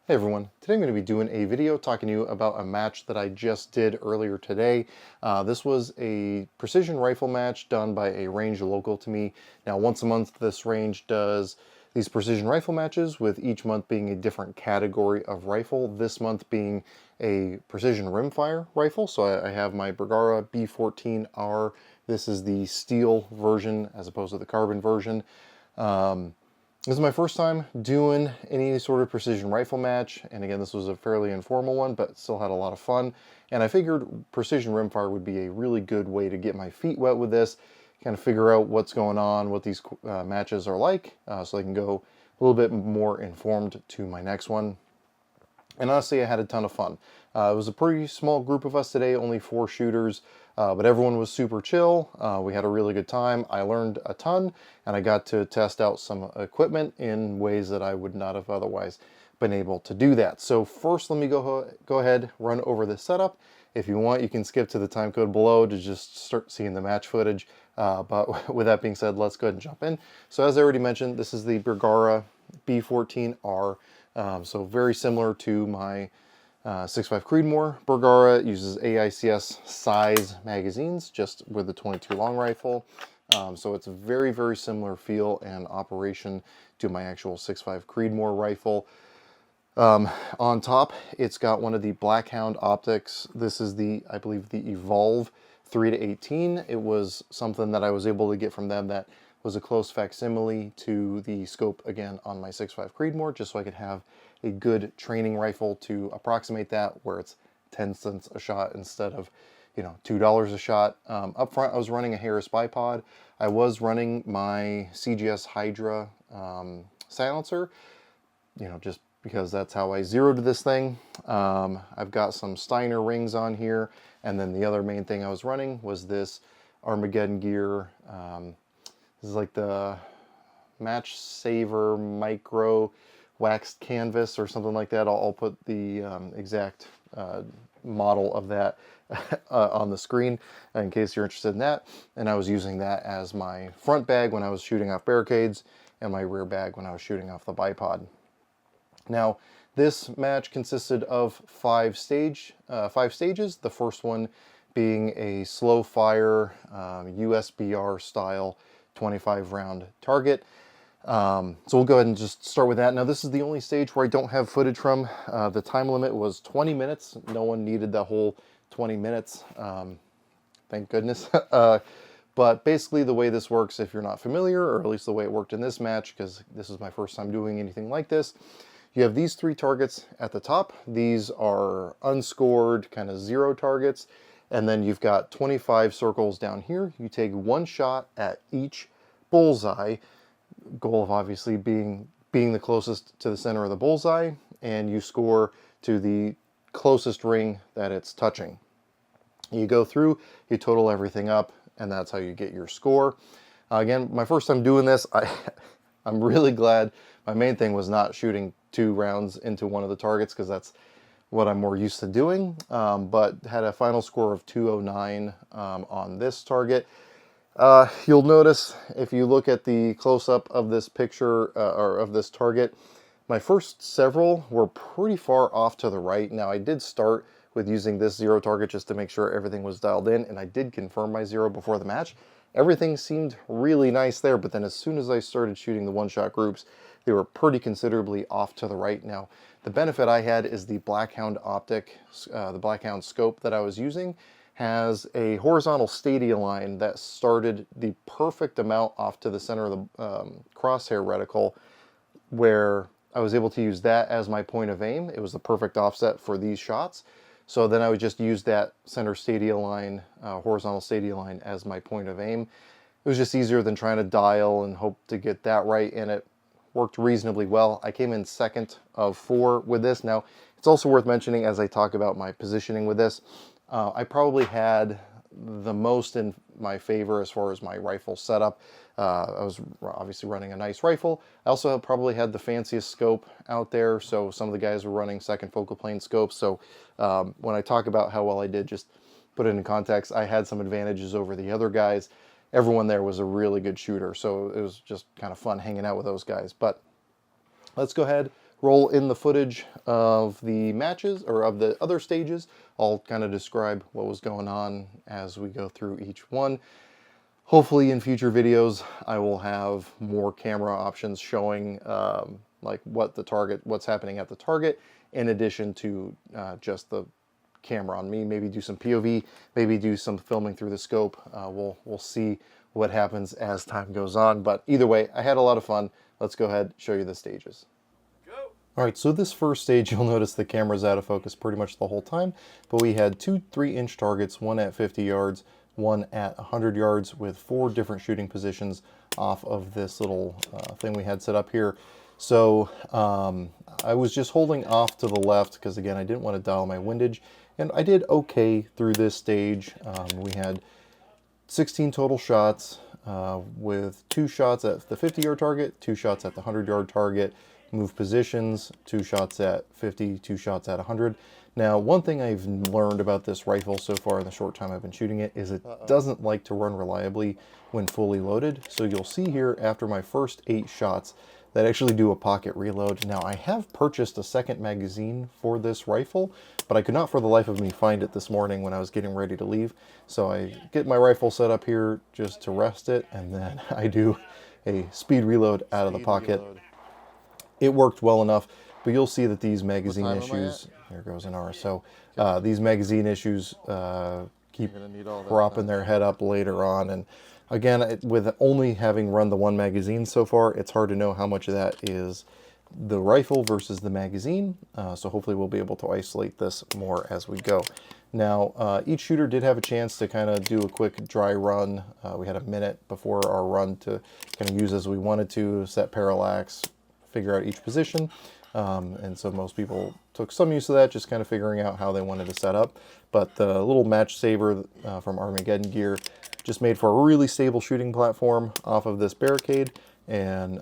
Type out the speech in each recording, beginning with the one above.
Hey everyone, today I'm going to be doing a video talking to you about a match that I just did earlier today. This was a precision rifle match done by a range local to me. Now once a month this range does these precision rifle matches, with each month being a different category of rifle. This month being a precision rimfire rifle. So I have my Bergara B14R. This is the steel version as opposed to the carbon version. This is my first time doing any sort of precision rifle match, and again, this was a fairly informal one, but still had a lot of fun. And I figured precision rimfire would be a really good way to get my feet wet with this, kind of figure out what's going on, what these matches are like, so I can go a little bit more informed to my next one. And honestly, I had a ton of fun. It was a pretty small group of us today, only 4 shooters, but everyone was super chill. We had a really good time. I learned a ton, and I got to test out some equipment in ways that I would not have otherwise been able to do that. So first, let me go ahead, run over the setup. If you want, you can skip to the time code below to just start seeing the match footage. But with that being said, let's go ahead and jump in. So as I already mentioned, this is the Bergara B14R. So very similar to my 6.5 Creedmoor. Bergara uses AICS size magazines, just with the 22 long rifle. So it's a very, very similar feel and operation to my actual 6.5 Creedmoor rifle. On top, it's got one of the Blackhound optics. This is the, I believe, the Evolve 3-18. It was something that I was able to get from them that was a close facsimile to the scope, again, on my 6.5 Creedmoor, just so I could have a good training rifle to approximate that, where it's 10 cents a shot instead of, you know, $2 a shot. Up front, I was running a Harris Bipod. I was running my CGS Hydra silencer, you know, just because that's how I zeroed this thing. I've got some Steiner rings on here, and then the other main thing I was running was this Armageddon gear. This is like the Match Saver Micro waxed canvas or something like that. I'll put the exact model of that on the screen in case you're interested in that. And I was using that as my front bag when I was shooting off barricades, and my rear bag when I was shooting off the bipod. Now, this match consisted of 5 stages. The first one being a slow fire USBR style 25 round target. So we'll go ahead and just start with that. Now, this is the only stage where I don't have footage from. The time limit was 20 minutes. No one needed the whole 20 minutes. Thank goodness. But basically the way this works, if you're not familiar, or at least the way it worked in this match, because this is my first time doing anything like this, you have these 3 targets at the top. These are unscored, kind of 0 targets. And then you've got 25 circles down here. You take 1 shot at each bullseye. Goal of obviously being the closest to the center of the bullseye, and you score to the closest ring that it's touching. You go through, you total everything up, and that's how you get your score. Again, my first time doing this, I'm really glad. My main thing was not shooting 2 rounds into one of the targets, because that's what I'm more used to doing, but had a final score of 209 on this target. You'll notice if you look at the close-up of this picture, or of this target, my first several were pretty far off to the right. Now, I did start with using this 0 target just to make sure everything was dialed in, and I did confirm my 0 before the match. Everything seemed really nice there, but then as soon as I started shooting the one-shot groups, they were pretty considerably off to the right. Now, the benefit I had is the Blackhound optic, the Blackhound scope that I was using, has a horizontal stadia line that started the perfect amount off to the center of the crosshair reticle, where I was able to use that as my point of aim. It was the perfect offset for these shots. So then I would just use that center stadia line, horizontal stadia line, as my point of aim. It was just easier than trying to dial and hope to get that right, and it worked reasonably well. I came in second of 4 with this. Now, it's also worth mentioning as I talk about my positioning with this, I probably had the most in my favor as far as my rifle setup. I was obviously running a nice rifle. I also probably had the fanciest scope out there, so some of the guys were running second focal plane scopes. So when I talk about how well I did, just put it in context, I had some advantages over the other guys. Everyone there was a really good shooter, so it was just kind of fun hanging out with those guys. But let's go ahead, roll in the footage of the matches, or of the other stages. I'll kind of describe what was going on as we go through each one. Hopefully in future videos, I will have more camera options showing like what's happening at the target, in addition to just the camera on me. Maybe do some POV, maybe do some filming through the scope. We'll see what happens as time goes on. But either way, I had a lot of fun. Let's go ahead and show you the stages. All right, so this first stage, you'll notice the camera's out of focus pretty much the whole time, but we had two 3-inch targets, one at 50 yards, one at 100 yards, with 4 different shooting positions off of this little thing we had set up here. So I was just holding off to the left because, again, I didn't want to dial my windage, and I did okay through this stage. We had 16 total shots with 2 shots at the 50-yard target, 2 shots at the 100-yard target, move positions, 2 shots at 50, 2 shots at 100. Now, one thing I've learned about this rifle so far in the short time I've been shooting it is it doesn't like to run reliably when fully loaded. So you'll see here after my first 8 shots that actually do a pocket reload. Now, I have purchased a second magazine for this rifle, but I could not for the life of me find it this morning when I was getting ready to leave. So I get my rifle set up here just to rest it, and then I do a speed reload out of the pocket. It worked well enough, but you'll see that these magazine issues, there goes an R, so these magazine issues keep propping their head up later on. And again, with only having run the one magazine so far, it's hard to know how much of that is the rifle versus the magazine. So hopefully we'll be able to isolate this more as we go. Now, each shooter did have a chance to kind of do a quick dry run. We had a minute before our run to kind of use as we wanted to, set parallax, figure out each position, and so most people took some use of that, just kind of figuring out how they wanted to set up. But the little match saver from Armageddon gear just made for a really stable shooting platform off of this barricade, and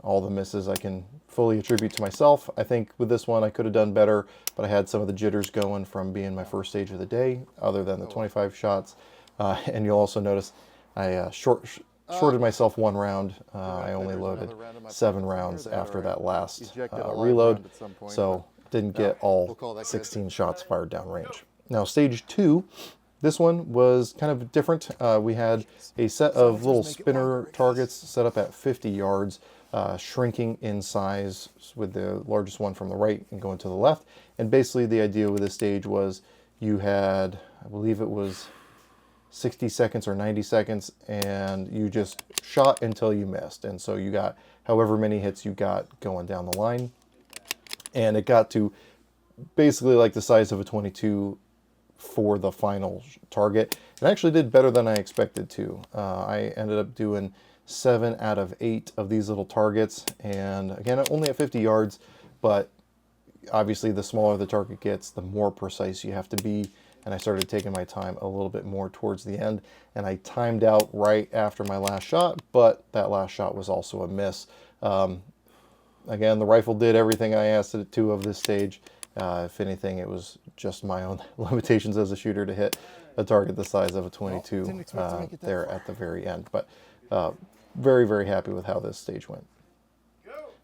all the misses I can fully attribute to myself. I think with this one I could have done better, but I had some of the jitters going from being my first stage of the day, other than the 25 shots. And you'll also notice I shorted myself 1 round. I only loaded 7 rounds after that last reload, so didn't get all 16 shots fired downrange. Now, stage 2, this one was kind of different. We had a set of little spinner targets set up at 50 yards, shrinking in size, with the largest one from the right and going to the left. And basically the idea with this stage was you had, I believe it was 60 seconds or 90 seconds, and you just shot until you missed. And so you got however many hits you got going down the line. And it got to basically like the size of a 22 for the final target. It actually did better than I expected to. I ended up doing 7 out of 8 of these little targets. And again, only at 50 yards, but obviously the smaller the target gets, the more precise you have to be. And I started taking my time a little bit more towards the end, and I timed out right after my last shot, but that last shot was also a miss. Again, the rifle did everything I asked it to of this stage. If anything, it was just my own limitations as a shooter to hit a target the size of a 22 there at the very end. But very, very happy with how this stage went.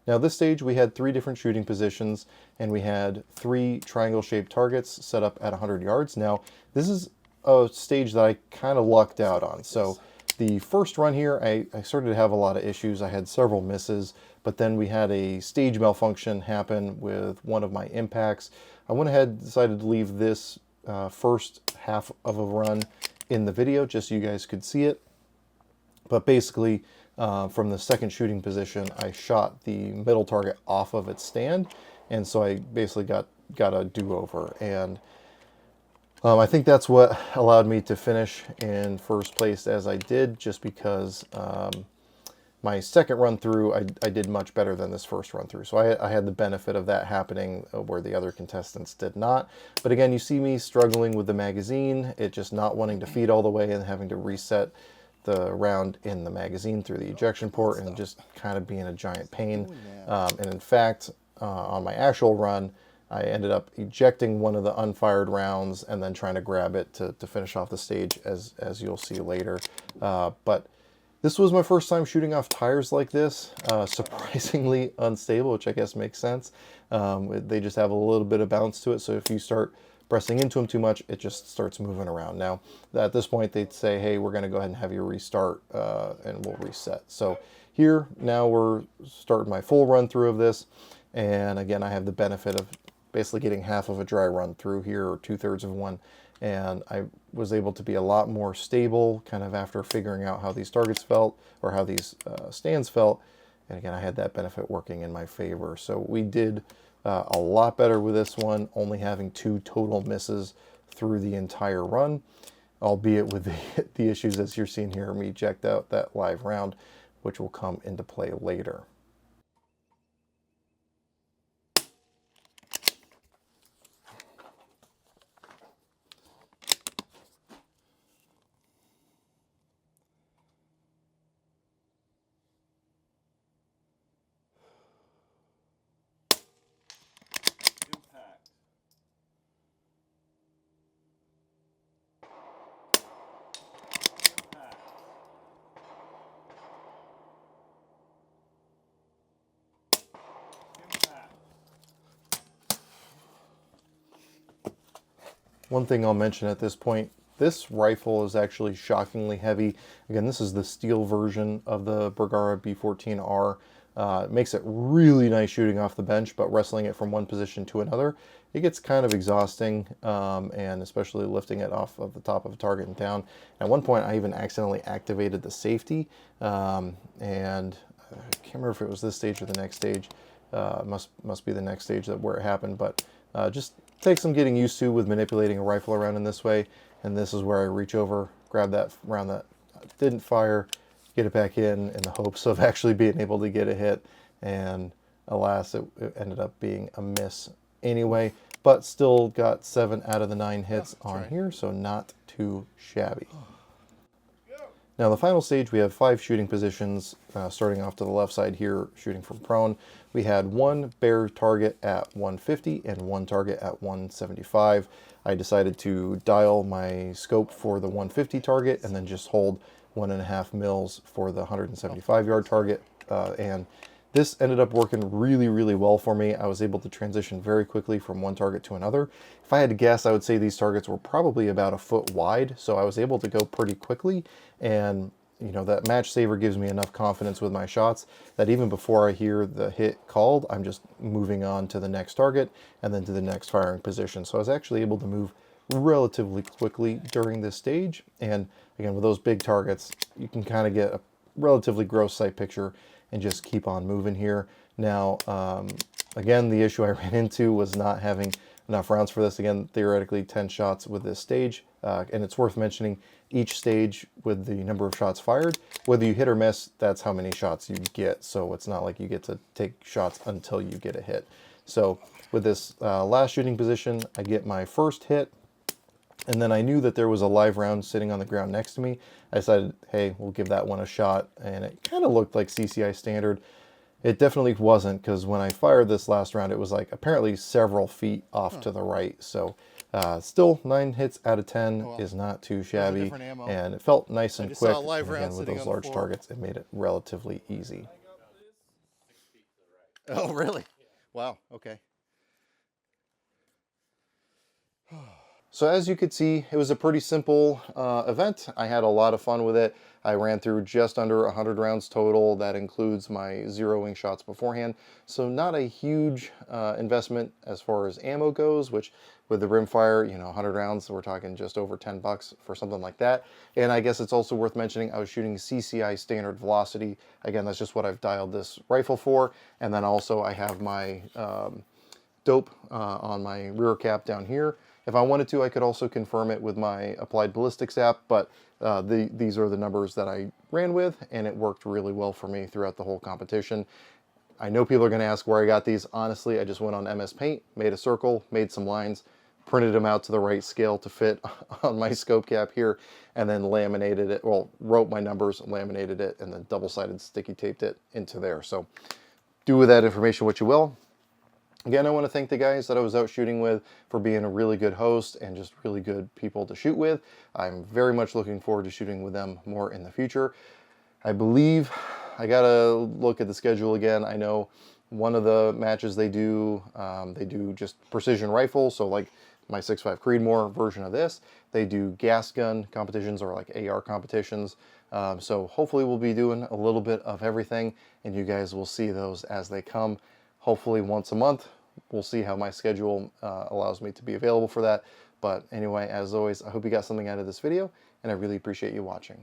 Now, this stage we had 3 different shooting positions, and we had 3 triangle-shaped targets set up at 100 yards. Now, this is a stage that I kind of lucked out on. So the first run here, I started to have a lot of issues. I had several misses, but then we had a stage malfunction happen with one of my impacts. I went ahead and decided to leave this first half of a run in the video just so you guys could see it. But basically, from the second shooting position, I shot the middle target off of its stand, and so I basically got a do-over. And I think that's what allowed me to finish in first place as I did, just because my second run through, I did much better than this first run through. So I had the benefit of that happening where the other contestants did not. But again, you see me struggling with the magazine, it just not wanting to feed all the way and having to reset the round in the magazine through the ejection port, and just kind of being a giant pain. And in fact, on my actual run, I ended up ejecting one of the unfired rounds and then trying to grab it to finish off the stage, as you'll see later. But This was my first time shooting off tires like this, surprisingly unstable, which I guess makes sense. They just have a little bit of bounce to it, so if you start pressing into them too much, it just starts moving around. Now, at this point, they'd say, hey, we're going to go ahead and have you restart, and we'll reset. So here, now we're starting my full run through of this, and again, I have the benefit of basically getting half of a dry run through here, or 2/3 of one, and I was able to be a lot more stable kind of after figuring out how these targets felt, or how these stands felt, and again, I had that benefit working in my favor. So we did a lot better with this one, only having 2 total misses through the entire run, albeit with the issues as you're seeing here, me checked out that live round, which will come into play later. One thing I'll mention at this point, this rifle is actually shockingly heavy. Again, this is the steel version of the Bergara B14R. It makes it really nice shooting off the bench, but wrestling it from one position to another, it gets kind of exhausting, and especially lifting it off of the top of a target and down. At one point, I even accidentally activated the safety, and I can't remember if it was this stage or the next stage. Must be the next stage where it happened, but just takes some getting used to with manipulating a rifle around in this way. And this is where I reach over, grab that round that didn't fire, get it back in the hopes of actually being able to get a hit. And alas, it ended up being a miss anyway, but still got 7 out of the 9 hits on here, so not too shabby. Now the final stage, we have 5 shooting positions, starting off to the left side here, shooting from prone. We had 1 bare target at 150 and 1 target at 175. I decided to dial my scope for the 150 target and then just hold 1.5 mils for the 175 yard target. And this ended up working really, really well for me. I was able to transition very quickly from one target to another. If I had to guess, I would say these targets were probably about a foot wide, so I was able to go pretty quickly. And you know, that match saver gives me enough confidence with my shots that even before I hear the hit called, I'm just moving on to the next target and then to the next firing position. So I was actually able to move relatively quickly during this stage. And again, with those big targets, you can kind of get a relatively gross sight picture and just keep on moving here. Now, again, the issue I ran into was not having enough rounds for this. Again, theoretically 10 shots with this stage. And it's worth mentioning each stage with the number of shots fired, whether you hit or miss, that's how many shots you get. So it's not like you get to take shots until you get a hit. So with this last shooting position, I get my first hit, and then I knew that there was a live round sitting on the ground next to me. I decided, hey, we'll give that one a shot. And it kind of looked like CCI Standard. It definitely wasn't, because when I fired this last round, it was like apparently several feet off to the right. So still 9 hits out of 10 is not too shabby. And it felt nice and quick. And again, with those large targets, it made it relatively easy. Oh, really? Wow. Okay. So as you could see, it was a pretty simple event. I had a lot of fun with it. I ran through just under 100 rounds total. That includes my zeroing shots beforehand. So not a huge investment as far as ammo goes, which with the Rimfire, you know, 100 rounds, we're talking just over $10 for something like that. And I guess it's also worth mentioning I was shooting CCI Standard Velocity. Again, that's just what I've dialed this rifle for. And then also I have my dope on my rear cap down here. If I wanted to, I could also confirm it with my Applied Ballistics app, but these are the numbers that I ran with, and it worked really well for me throughout the whole competition. I know people are going to ask where I got these. Honestly, I just went on MS Paint, made a circle, made some lines, printed them out to the right scale to fit on my scope cap here, and then laminated it, well, wrote my numbers, laminated it, and then double-sided sticky taped it into there. So do with that information what you will. Again, I want to thank the guys that I was out shooting with for being a really good host and just really good people to shoot with. I'm very much looking forward to shooting with them more in the future. I believe I gotta look at the schedule again. I know one of the matches they do just precision rifle, so like my 6.5 Creedmoor version of this. They do gas gun competitions or like AR competitions. So hopefully we'll be doing a little bit of everything, and you guys will see those as they come. Hopefully once a month. We'll see how my schedule allows me to be available for that. But anyway, as always, I hope you got something out of this video, and I really appreciate you watching.